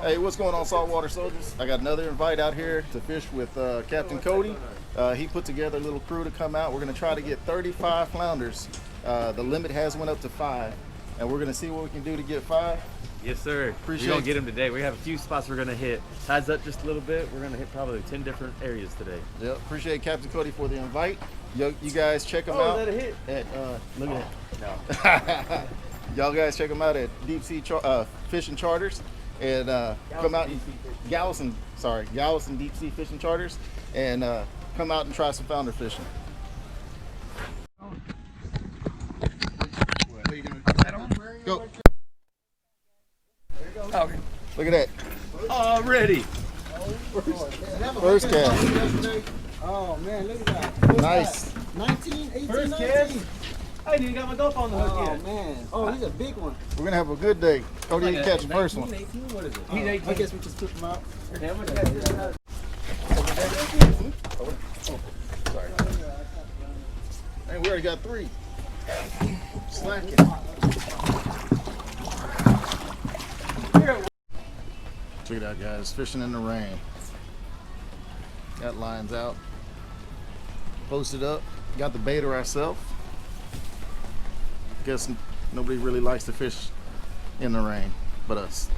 Hey, what's going on, saltwater soldiers? I got another invite out here to fish with Captain Cody. He put together a little crew to come out. We're going to try to get 35 flounders. The limit has went up to 5, and we're going to see what we can do to get 5. Yes, sir. We're going to get them today. We have a few spots we're going to hit. Tides up just a little bit. We're going to hit probably 10 different areas today. Yep. Appreciate Captain Cody for the invite. You guys check him out. Is that a hit? Look at that. No. Y'all guys check them out at Deep Sea Fishing Charters, and come out and Galveston Deep Sea Fishing Charters, and come out and try some flounder fishing. Go. Okay. Look at that. Already. First cast. Oh man, look at that. Nice. 19, 18, First 19. cast. I ain't even got my Gulf on the hook yet. Oh man. Oh, he's a big one. We're gonna have a good day. Cody didn't catch the first one. 18, what is it? He's 18. I guess we just flip him out. Yeah, I'm gonna catch it. Sorry. Hey, we already got 3. Slacking. Check it out, guys. Fishing in the rain. Got lines out. Posted up. Got the baiter ourselves. Guess nobody really likes to fish in the rain but us.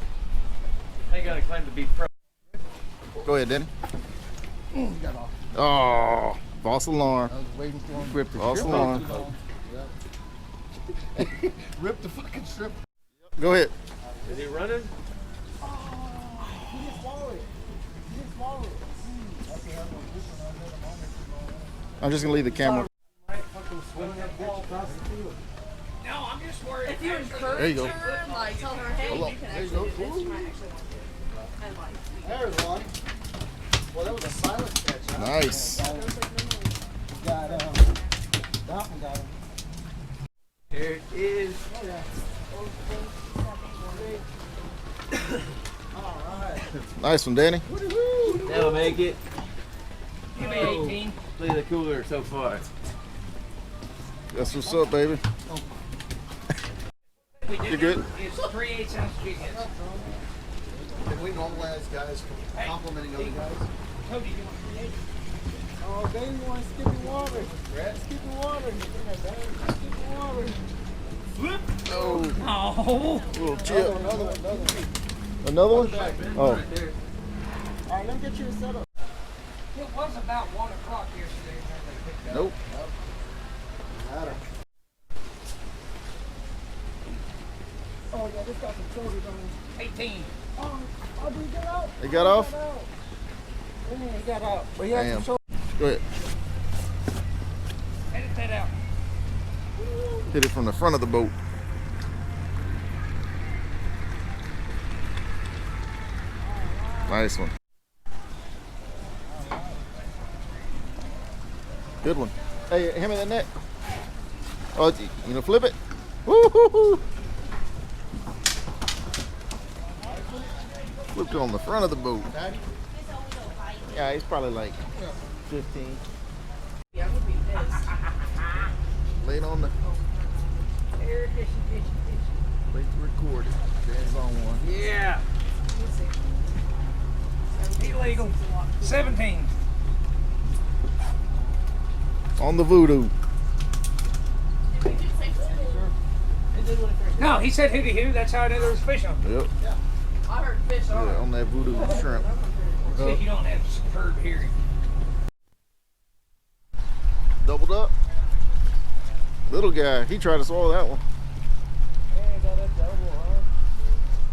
I ain't gonna claim to be pro. Go ahead, Denny. Got off. Oh, false alarm. I was waiting for him. Ripped false alarm. Rip the fucking strip. Go ahead. Is he running? He just swallowed it. He just swallowed it. I'm just gonna leave the camera. No, I'm just worried. If you encourage There you go. her, like tell her, hey, Hold on. you can There you actually go. do this, you might actually, and like, There's one. Well, that was a silent catch. Huh? Nice. Got that one got him. There it is. Oh yeah. All right. Nice one, Danny. That'll make it. give me 18. Look at the cooler so far. That's what's up, baby. You good? It's 3/8 ounce chicken. Can we normalize guys complimenting other guys? Cody, you want 3/8? Oh, baby, wants skipping water. Skipping water. Skipping water. Oh, Oh. little chip. Another one. Another one? Oh, All right, let me get you a setup. It was about 1 o'clock yesterday when they picked up. nope. Got her. Oh, yeah, this got some shoulders on it. 18. Oh, did he get out? They got off? Yeah, he got out. But he had Damn. some shoulders. Go ahead. Edit that out. Hit it from the front of the boat. Nice one. Good one. Hey, hand me that net. Oh, you know, flip it. Woo-hoo-hoo. Flipped it on the front of the boat. Yeah, he's probably like 15. Yeah, I'm gonna be this. Late on the, Here, fishy. late to record it. Dan's on one. Yeah. Illegal. 17. On the voodoo. No, he said hooty-hoo. That's how I knew there was fish on. Yep. I heard fish Yeah, on that voodoo shrimp. See, you don't have superb hearing. Doubled up. Little guy, he tried to swallow that one. Yeah, got that double, huh?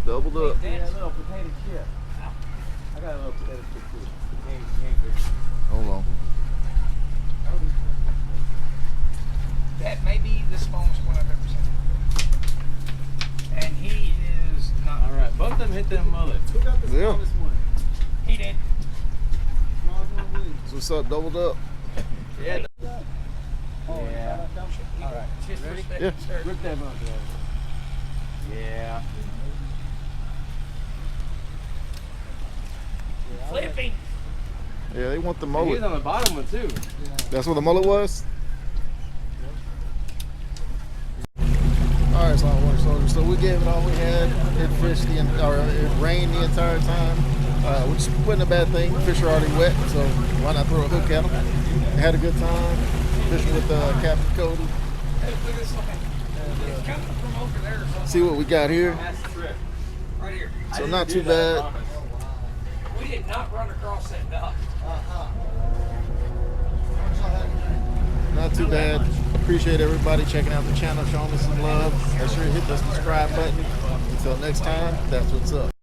Doubled up. Yeah, a little potato chip. I got a little potato chip too. Hold on. That may be the smallest one I've ever seen. And he is not. All right, both of them hit them mullets. Who got the Yeah. smallest one? He did. Smallest one, Willie. So what's up? Doubled up. Yeah. Oh, Yeah. All right. Just Ready? respect, Yeah. sir. Rip that up, Yeah. Flipping. Yeah, they want the He mullet. was on the bottom one too. That's what the mullet was? Alright, saltwater soldiers. So we gave it all we had. It rained the entire time, which wasn't a bad thing. Fish are already wet, so why not throw a hook at them? I had a good time fishing with Captain Cody. It's coming from over there or something. See what we got here. Right here. So not too bad. We did not run across that dock. Not too bad. Appreciate everybody checking out the channel, showing us some love. Make sure you hit the subscribe button. Until next time, that's what's up.